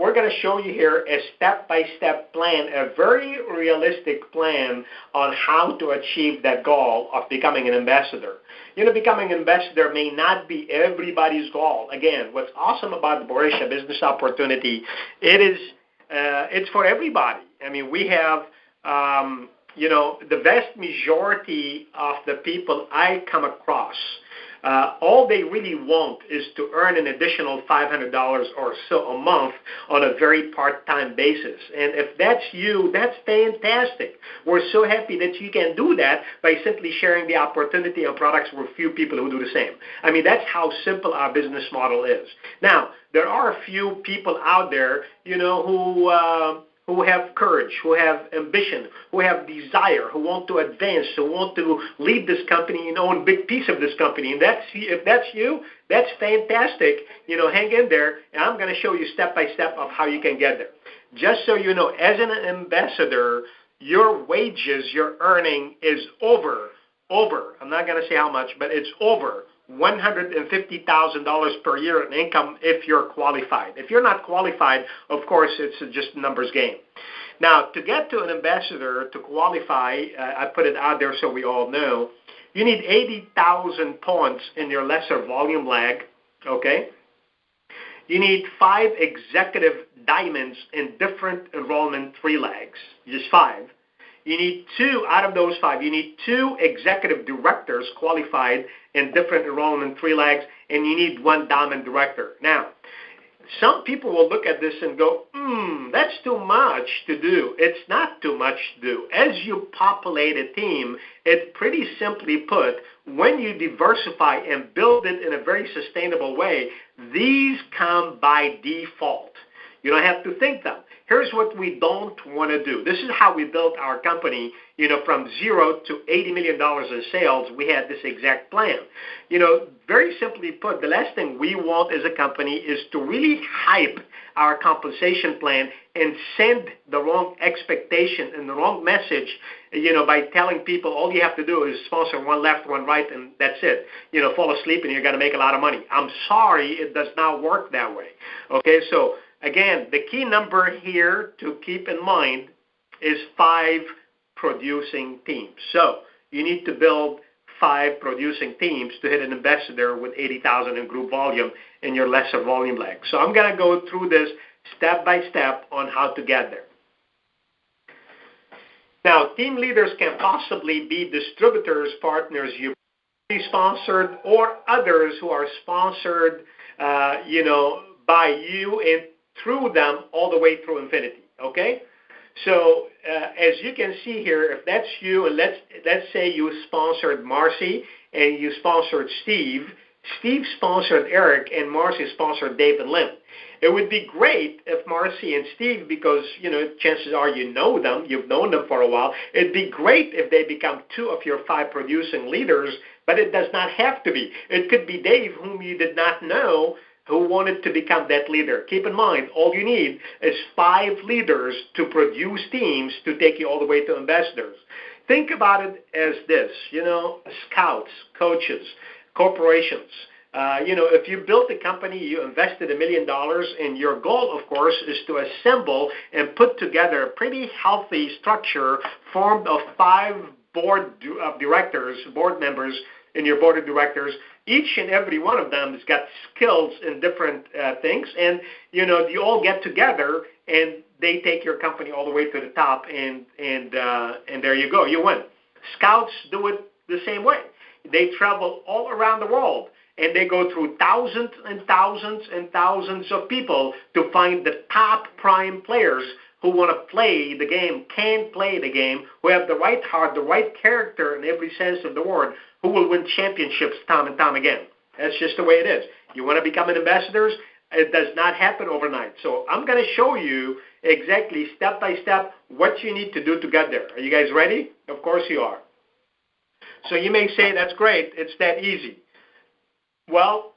we're going to show you here a step-by-step plan, a very realistic plan on how to achieve that goal of becoming an ambassador. Becoming an ambassador may not be everybody's goal. Again, what's awesome about the Borissia Business Opportunity, it's for everybody. I mean, we have, the vast majority of the people I come across, all they really want is to earn an additional $500 or so a month on a very part-time basis. And if that's you, that's fantastic. We're so happy that you can do that by simply sharing the opportunity and products with few people who do the same. I mean, that's how simple our business model is. Now, there are a few people out there, who have courage, who have ambition, who have desire, who want to advance, who want to lead this company and own a big piece of this company. And if that's you, that's fantastic. Hang in there, and I'm going to show you step by step of how you can get there. Just so you know, as an ambassador, your wages, your earning is over, I'm not going to say how much, but it's over $150,000 per year in income if you're qualified. If you're not qualified, of course, it's just a numbers game. Now, to get to an ambassador, to qualify, I put it out there so we all know, you need 80,000 points in your lesser volume leg, okay? You need 5 executive diamonds in different enrollment 3 legs, just 5. You need 2 out of those 5. You need 2 executive directors qualified in different enrollment 3 legs, and you need 1 diamond director. Now, some people will look at this and go, that's too much to do. It's not too much to do. As you populate a team, it's pretty simply put, when you diversify and build it in a very sustainable way, these come by default. You don't have to think them. Here's what we don't want to do. This is how we built our company, from 0 to $80 million in sales. We had this exact plan. Very simply put, the last thing we want as a company is to really hype our compensation plan and send the wrong expectation and the wrong message, by telling people all you have to do is sponsor 1 left, 1 right, and that's it. Fall asleep and you're going to make a lot of money. I'm sorry, it does not work that way. Okay, so again, the key number here to keep in mind is 5 producing teams. So you need to build 5 producing teams to hit an ambassador with 80,000 in group volume in your lesser volume leg. So I'm going to go through this step by step on how to get there. Now, team leaders can possibly be distributors, partners you sponsored, or others who are sponsored, by you and through them all the way through infinity, okay? So as you can see here, if that's you, and let's say you sponsored Marcy and you sponsored Steve sponsored Eric, and Marcy sponsored Dave and Lynn. It would be great if Marcy and Steve, because, chances are you know them, you've known them for a while, it'd be great if they become 2 of your 5 producing leaders, but it does not have to be. It could be Dave, whom you did not know, who wanted to become that leader. Keep in mind, all you need is 5 leaders to produce teams to take you all the way to ambassadors. Think about it as this, scouts, coaches, corporations. If you built a company, you invested $1 million, and your goal, of course, is to assemble and put together a pretty healthy structure formed of 5 board members in your board of directors. Each and every one of them has got skills in different things, and you all get together and they take your company all the way to the top, and there you go, you win. Scouts do it the same way. They travel all around the world, and they go through thousands and thousands and thousands of people to find the top prime players who want to play the game, can play the game, who have the right heart, the right character in every sense of the word, who will win championships time and time again. That's just the way it is. You want to become an ambassador? It does not happen overnight. So I'm going to show you exactly step by step what you need to do to get there. Are you guys ready? Of course you are. So you may say, that's great, it's that easy. Well,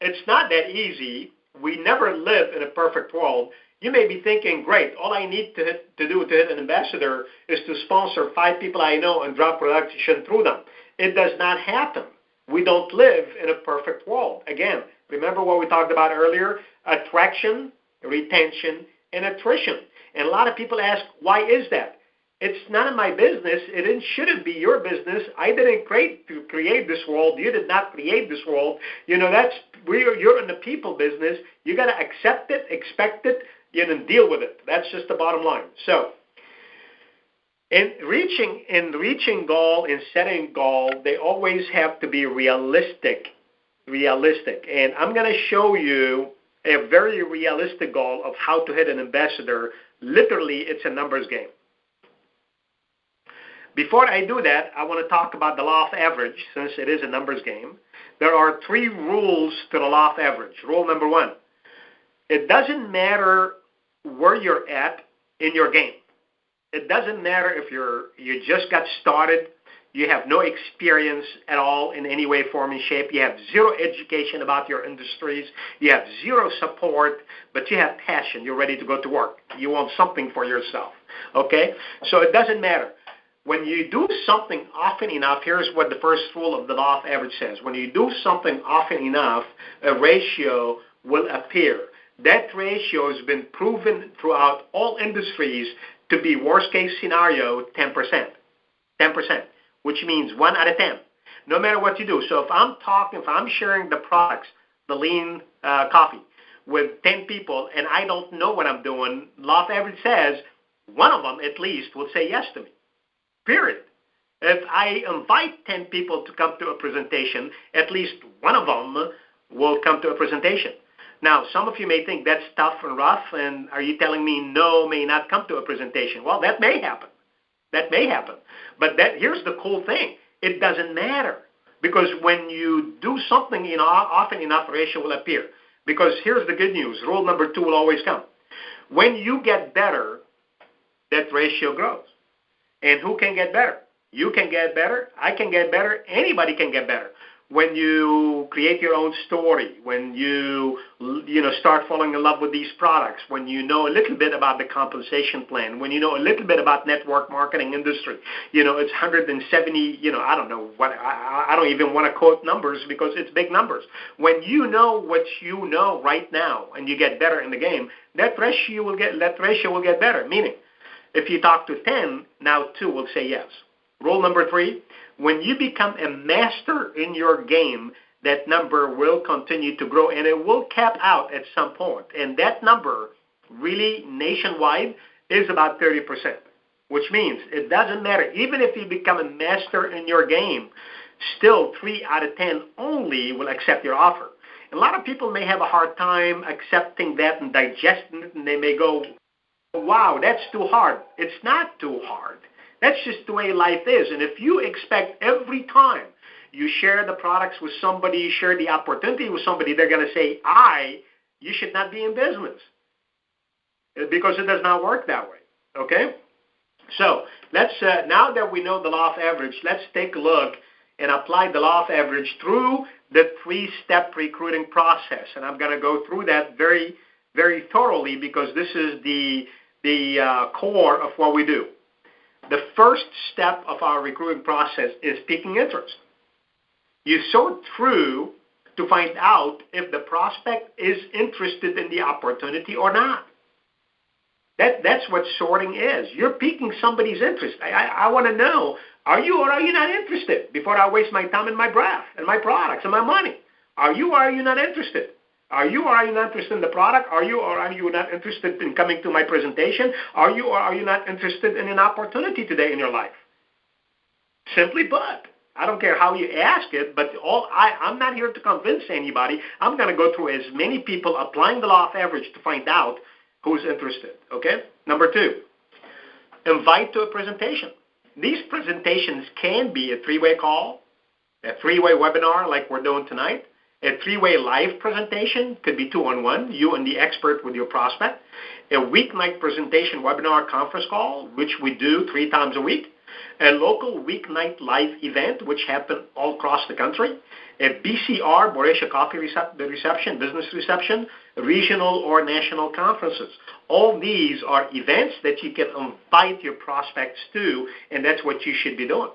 it's not that easy. We never live in a perfect world. You may be thinking, great, all I need to do to hit an ambassador is to sponsor 5 people I know and drop production through them. It does not happen. We don't live in a perfect world. Again, remember what we talked about earlier? Attraction retention, and attrition. And a lot of people ask, why is that? It's none of my business. It shouldn't be your business. I didn't create this world. You did not create this world. You're in the people business. You got to accept it, expect it, and deal with it. That's just the bottom line. So, in reaching goal, in setting goal, they always have to be realistic. And I'm going to show you a very realistic goal of how to hit an ambassador. Literally, it's a numbers game. Before I do that, I want to talk about the law of average, since it is a numbers game. There are 3 rules to the law of average. Rule number 1, it doesn't matter where you're at in your game. It doesn't matter if you just got started, you have no experience at all in any way, form, and shape, you have zero education about your industries, you have zero support, but you have passion, you're ready to go to work. You want something for yourself, okay? So it doesn't matter. When you do something often enough, here's what the first rule of the law of average says. When you do something often enough, a ratio will appear. That ratio has been proven throughout all industries to be worst case scenario 10%. 10%, which means 1 out of 10. No matter what you do. So if I'm sharing the products, the lean coffee, with 10 people and I don't know what I'm doing, law of average says one of them at least will say yes to me. Period. If I invite 10 people to come to a presentation, at least one of them will come to a presentation. Now, some of you may think that's tough and rough, and are you telling me no may not come to a presentation? Well, that may happen. That may happen. But here's the cool thing. It doesn't matter, because when you do something often enough, ratio will appear. Because here's the good news. Rule number 2 will always come. When you get better, that ratio grows. And who can get better? You can get better. I can get better. Anybody can get better. When you create your own story, when you start falling in love with these products, when you know a little bit about the compensation plan, when you know a little bit about network marketing industry, it's 170, I don't know what, I don't even want to quote numbers because it's big numbers. When you know what you know right now and you get better in the game, that ratio will get better. Meaning, if you talk to 10, now 2 will say yes. Rule number 3, when you become a master in your game, that number will continue to grow and it will cap out at some point. And that number really nationwide is about 30%, which means it doesn't matter. Even if you become a master in your game, still 3 out of 10 only will accept your offer. And a lot of people may have a hard time accepting that and digesting it, and they may go, wow, that's too hard. It's not too hard. That's just the way life is. And if you expect every time you share the products with somebody, you share the opportunity with somebody, they're going to say, you should not be in business. Because it does not work that way. Okay? So let's now that we know the law of average, let's take a look and apply the law of average through the 3-step recruiting process. And I'm going to go through that very, very thoroughly because this is the core of what we do. The first step of our recruiting process is piquing interest. You sort through to find out if the prospect is interested in the opportunity or not. That's what sorting is. You're piquing somebody's interest. I want to know, are you or are you not interested before I waste my time and my breath and my products and my money? Are you or are you not interested? Are you or are you not interested in the product? Are you or are you not interested in coming to my presentation? Are you or are you not interested in an opportunity today in your life? Simply put, I don't care how you ask it, but I'm not here to convince anybody. I'm going to go through as many people applying the law of average to find out who's interested, okay? Number 2, invite to a presentation. These presentations can be a 3-way call, a 3-way webinar like we're doing tonight. A 3-way live presentation could be 2-on-1, you and the expert with your prospect. A weeknight presentation webinar conference call, which we do 3 times a week. A local weeknight live event, which happen all across the country. A BCR, Borecia Coffee reception, business reception, regional or national conferences. All these are events that you can invite your prospects to, and that's what you should be doing.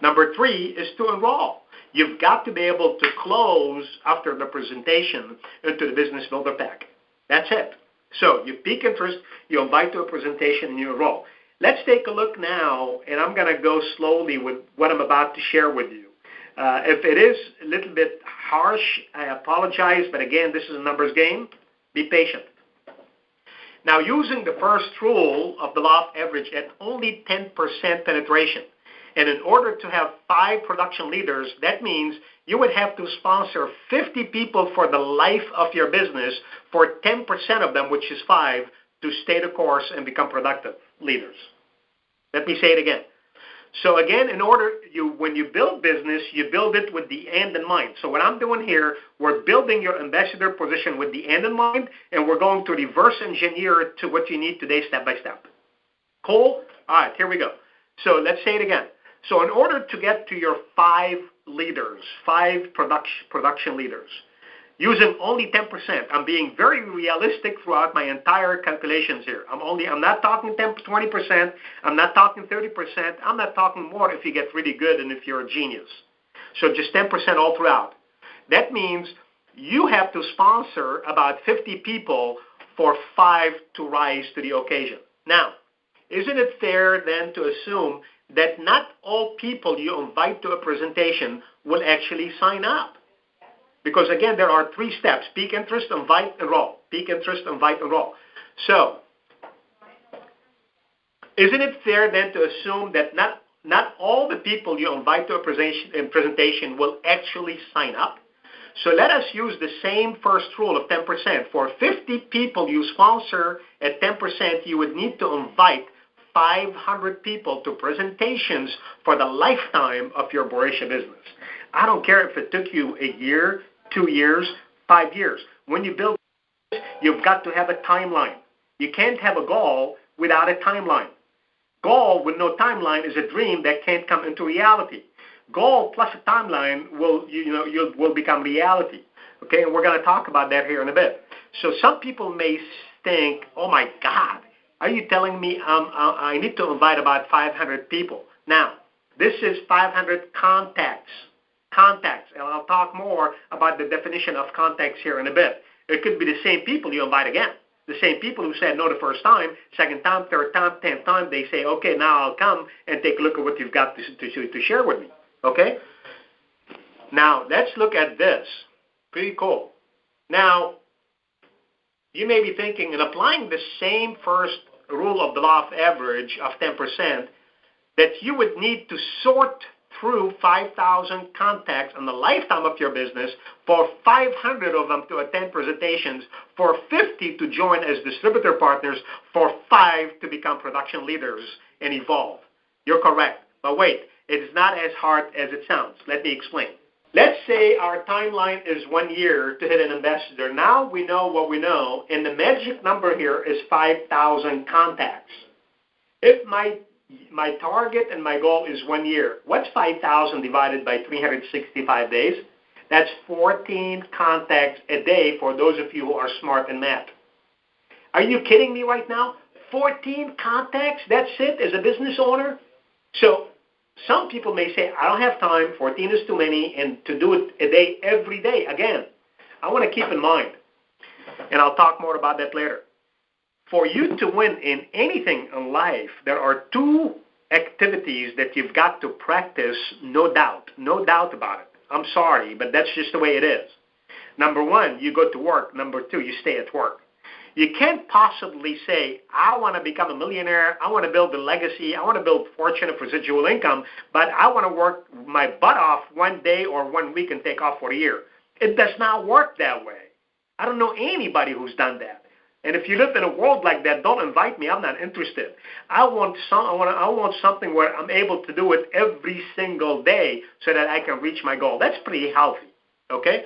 Number 3 is to enroll. You've got to be able to close after the presentation into the Business Builder Pack. That's it. So you pique interest, you invite to a presentation, and you enroll. Let's take a look now, and I'm going to go slowly with what I'm about to share with you. If it is a little bit harsh, I apologize, but again, this is a numbers game. Be patient. Now, using the first rule of the law of average at only 10% penetration, and in order to have 5 production leaders, that means you would have to sponsor 50 people for the life of your business for 10% of them, which is 5, to stay the course and become productive leaders. Let me say it again. So again, when you build business, you build it with the end in mind. So what I'm doing here, we're building your ambassador position with the end in mind, and we're going to reverse engineer it to what you need today, step by step. Cool? All right, here we go. So let's say it again. So in order to get to your 5 leaders, 5 production leaders, using only 10%, I'm being very realistic throughout my entire calculations here. I'm not talking 20%, I'm not talking 30%, I'm not talking more if you get really good and if you're a genius. So just 10% all throughout. That means you have to sponsor about 50 people for 5 to rise to the occasion. Now, isn't it fair then to assume that not all people you invite to a presentation will actually sign up? Because again, there are 3 steps: pique interest, invite, enroll. Pique interest, invite, enroll. So, isn't it fair then to assume that not all the people you invite to a presentation will actually sign up? So let us use the same first rule of 10%. For 50 people you sponsor at 10%, you would need to invite 500 people to presentations for the lifetime of your Boracia business. I don't care if it took you a year, 2 years, 5 years. When you build this, you've got to have a timeline. You can't have a goal without a timeline. Goal with no timeline is a dream that can't come into reality. Goal plus a timeline will become reality. Okay, and we're going to talk about that here in a bit. So some people may think, oh my God, are you telling me I need to invite about 500 people? Now, this is 500 contacts, and I'll talk more about the definition of contacts here in a bit. It could be the same people you invite again. The same people who said no the first time, second time, third time, 10th time, they say, okay, now I'll come and take a look at what you've got to share with me. Okay? Now, let's look at this. Pretty cool. Now, you may be thinking, in applying the same first rule of the law of average of 10%, that you would need to sort through 5,000 contacts in the lifetime of your business, for 500 of them to attend presentations, for 50 to join as distributor partners, for 5 to become production leaders and evolve. You're correct. But wait, it is not as hard as it sounds. Let me explain. Let's say our timeline is 1 year to hit an ambassador. Now we know what we know, and the magic number here is 5,000 contacts. If my target and my goal is 1 year, what's 5,000 divided by 365 days? That's 14 contacts a day for those of you who are smart in math. Are you kidding me right now? 14 contacts, that's it as a business owner? So some people may say, I don't have time, 14 is too many, and to do it a day every day. Again, I want to keep in mind, and I'll talk more about that later. For you to win in anything in life, there are 2 activities that you've got to practice, no doubt about it. I'm sorry, but that's just the way it is. Number 1, you go to work. Number 2, you stay at work. You can't possibly say, I want to become a millionaire, I want to build a legacy, I want to build fortune of residual income, but I want to work my butt off 1 day or 1 week and take off for a year. It does not work that way. I don't know anybody who's done that. And if you live in a world like that, don't invite me. I'm not interested. I want something where I'm able to do it every single day so that I can reach my goal. That's pretty healthy. Okay?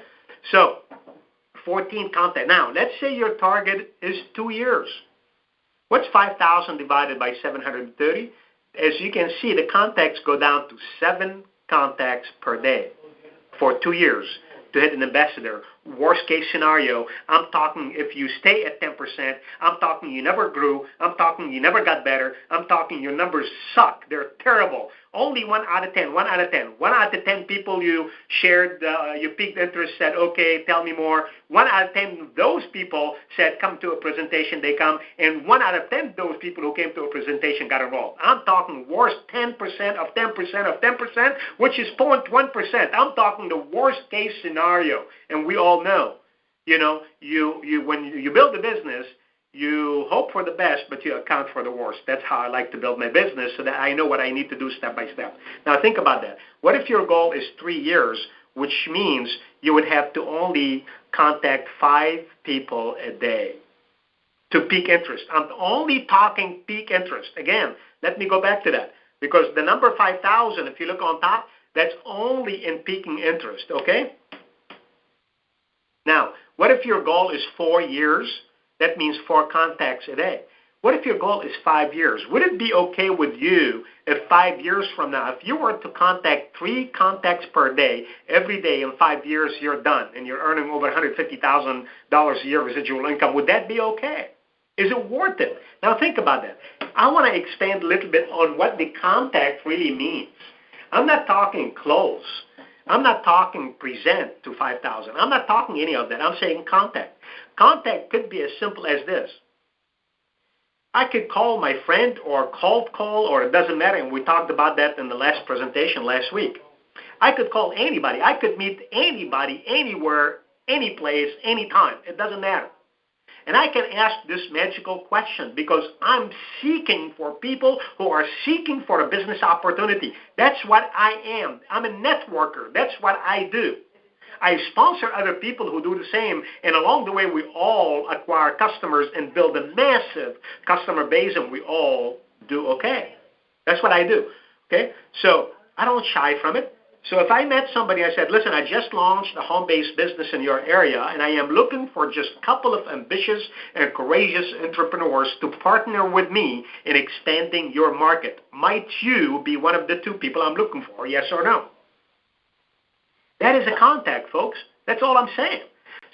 So, 14 contacts. Now, let's say your target is 2 years. What's 5,000 divided by 730? As you can see, the contacts go down to 7 contacts per day for 2 years to hit an ambassador, worst case scenario. I'm talking if you stay at 10%. I'm talking you never grew. I'm talking you never got better. I'm talking your numbers suck. They're terrible. Only 1 out of 10, 1 out of 10. 1 out of 10 people you shared, you piqued interest, said, okay, tell me more. 1 out of 10 of those people said, come to a presentation, they come. And 1 out of 10 of those people who came to a presentation got involved. I'm talking worst 10% of 10% of 10%, which is 0.1%. I'm talking the worst case scenario. And we all know, when you build a business, you hope for the best, but you account for the worst. That's how I like to build my business, so that I know what I need to do step by step. Now think about that. What if your goal is 3 years, which means you would have to only contact 5 people a day to peak interest? I'm only talking peak interest. Again, let me go back to that, because the number 5,000, if you look on top, that's only in peaking interest, okay? Now, what if your goal is 4 years? That means 4 contacts a day. What if your goal is 5 years? Would it be okay with you if 5 years from now, if you were to contact 3 contacts per day, every day in 5 years you're done and you're earning over $150,000 a year residual income, would that be okay? Is it worth it? Now think about that. I want to expand a little bit on what the contact really means. I'm not talking close. I'm not talking present to 5,000. I'm not talking any of that. I'm saying contact. Contact could be as simple as this. I could call my friend or cold call, or it doesn't matter, and we talked about that in the last presentation last week. I could call anybody. I could meet anybody, anywhere, any place, anytime. It doesn't matter. And I can ask this magical question because I'm seeking for people who are seeking for a business opportunity. That's what I am. I'm a networker. That's what I do. I sponsor other people who do the same, and along the way we all acquire customers and build a massive customer base, and we all do okay. That's what I do, okay? So I don't shy from it. So if I met somebody, I said, listen, I just launched a home-based business in your area, and I am looking for just a couple of ambitious and courageous entrepreneurs to partner with me in expanding your market. Might you be one of the 2 people I'm looking for, yes or no? That is a contact, folks. That's all I'm saying.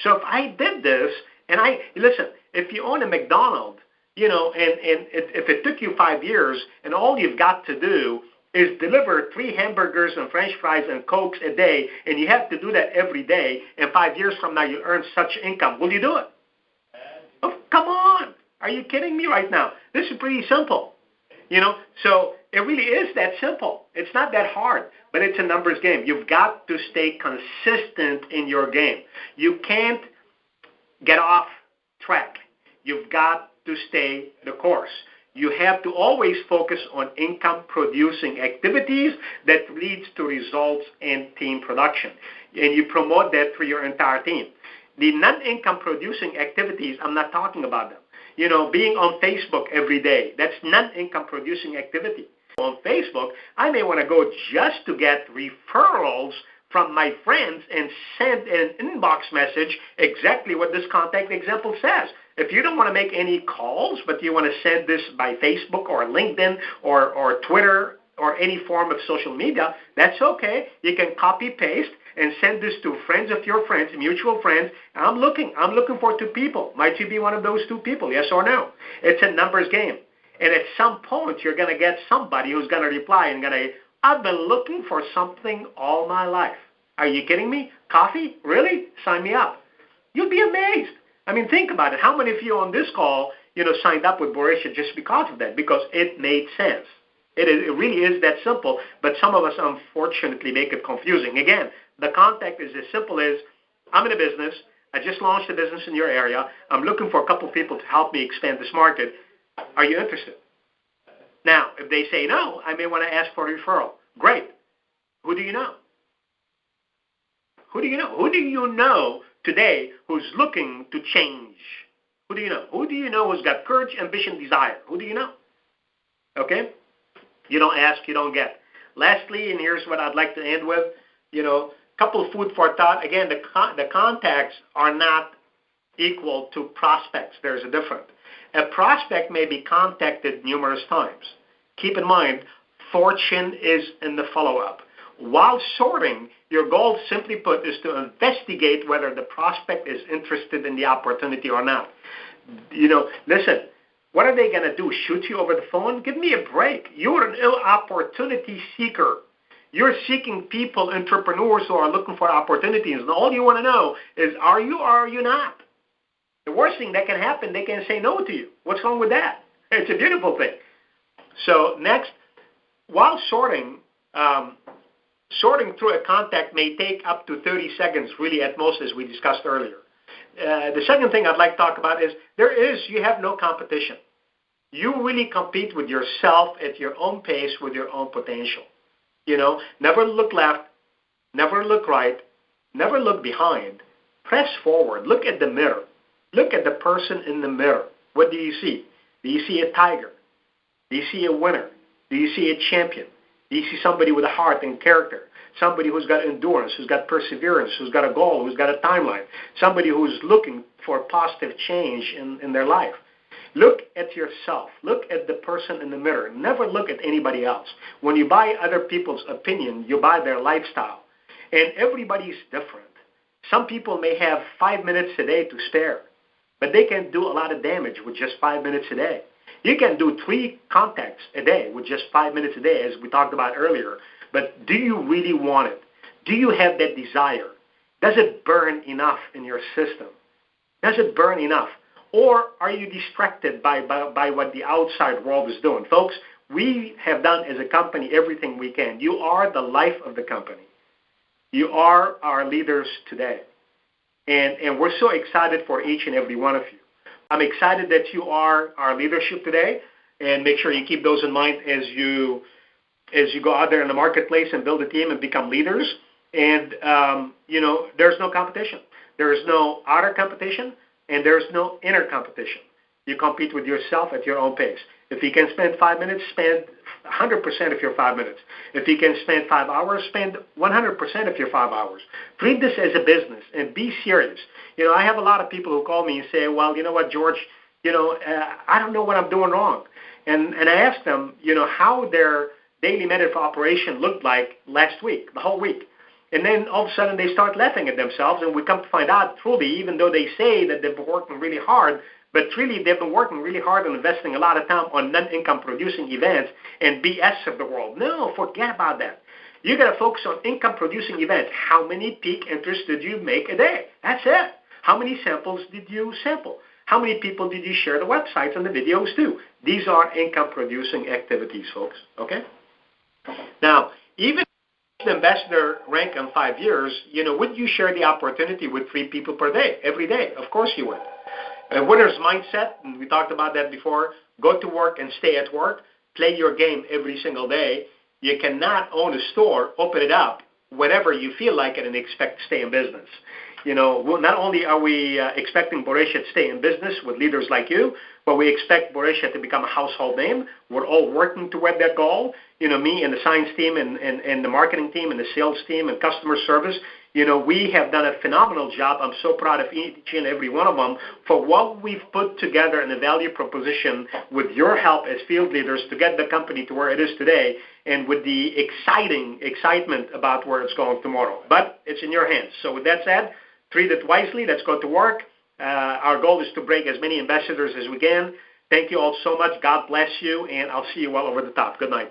So if I did this, and listen, if you own a McDonald's, and if it took you 5 years, and all you've got to do is deliver 3 hamburgers and French fries and Cokes a day, and you have to do that every day, and 5 years from now you earn such income, will you do it? Oh, come on. Are you kidding me right now? This is pretty simple. So it really is that simple. It's not that hard, but it's a numbers game. You've got to stay consistent in your game. You can't get off track. You've got to stay the course. You have to always focus on income-producing activities that leads to results and team production. And you promote that through your entire team. The non-income producing activities, I'm not talking about them. Being on Facebook every day, that's non-income producing activity. On Facebook, I may want to go just to get referrals from my friends and send an inbox message exactly what this contact example says. If you don't want to make any calls, but you want to send this by Facebook or LinkedIn or Twitter or any form of social media, that's okay. You can copy paste and send this to friends of your friends, mutual friends. I'm looking for 2 people. Might you be one of those 2 people, yes or no? It's a numbers game. And at some point, you're going to get somebody who's going to reply and going to, I've been looking for something all my life. Are you kidding me? Coffee? Really? Sign me up. You'll be amazed. I mean, think about it. How many of you on this call, signed up with Borisha just because of that? Because it made sense. It really is that simple, but some of us unfortunately make it confusing. Again, the contact is as simple as, I'm in a business, I just launched a business in your area, I'm looking for a couple of people to help me expand this market. Are you interested? Now, if they say no, I may want to ask for a referral. Great. Who do you know? Who do you know? Who do you know today who's looking to change? Who do you know? Who do you know who's got courage, ambition, desire? Who do you know? Okay? You don't ask, you don't get. Lastly, and here's what I'd like to end with, couple of food for thought. Again, the contacts are not equal to prospects. There's a difference. A prospect may be contacted numerous times. Keep in mind, fortune is in the follow-up. While sorting, your goal, simply put, is to investigate whether the prospect is interested in the opportunity or not. Listen, what are they going to do? Shoot you over the phone? Give me a break. You're an opportunity seeker. You're seeking people, entrepreneurs who are looking for opportunities, and all you want to know is, are you or are you not? The worst thing that can happen, they can say no to you. What's wrong with that? It's a beautiful thing. So next, while sorting through a contact may take up to 30 seconds, really at most, as we discussed earlier. The second thing I'd like to talk about is you have no competition. You really compete with yourself at your own pace with your own potential. Never look left, never look right, never look behind. Press forward. Look at the mirror. Look at the person in the mirror. What do you see? Do you see a tiger? Do you see a winner? Do you see a champion? Do you see somebody with a heart and character? Somebody who's got endurance, who's got perseverance, who's got a goal, who's got a timeline? Somebody who's looking for positive change in their life. Look at yourself. Look at the person in the mirror. Never look at anybody else. When you buy other people's opinion, you buy their lifestyle. And everybody's different. Some people may have 5 minutes a day to spare, but they can do a lot of damage with just 5 minutes a day. You can do 3 contacts a day with just 5 minutes a day, as we talked about earlier. But do you really want it? Do you have that desire? Does it burn enough in your system? Does it burn enough? Or are you distracted by what the outside world is doing? Folks, we have done as a company everything we can. You are the life of the company. You are our leaders today. And we're so excited for each and every one of you. I'm excited that you are our leadership today, and make sure you keep those in mind as you go out there in the marketplace and build a team and become leaders. And, there's no competition. There is no outer competition, and there's no inner competition. You compete with yourself at your own pace. If you can spend 5 minutes, spend 100% of your 5 minutes. If you can spend 5 hours, spend 100% of your 5 hours. Treat this as a business and be serious. I have a lot of people who call me and say, well, you know what, George, I don't know what I'm doing wrong. And I ask them, how their daily method of operation looked like last week, the whole week. And then all of a sudden they start laughing at themselves, and we come to find out truly, even though they say that they've been working really hard, but really they've been working really hard and investing a lot of time on non-income producing events and BS of the world. No, forget about that. You got to focus on income producing events. How many peak interest did you make a day? That's it. How many samples did you sample? How many people did you share the websites and the videos to? These are income producing activities, folks. Okay? Now, even if the ambassador rank in 5 years, would you share the opportunity with 3 people per day, every day? Of course you would. A winner's mindset, and we talked about that before, go to work and stay at work, play your game every single day. You cannot own a store, open it up whenever you feel like it, and expect to stay in business. Not only are we expecting Boresha to stay in business with leaders like you, but we expect Boresha to become a household name. We're all working toward that goal. Me and the science team and the marketing team and the sales team and customer service, we have done a phenomenal job. I'm so proud of each and every one of them for what we've put together in a value proposition with your help as field leaders to get the company to where it is today, and with the excitement about where it's going tomorrow. But it's in your hands. So with that said, treat it wisely. Let's go to work. Our goal is to break as many ambassadors as we can. Thank you all so much. God bless you, and I'll see you well over the top. Good night.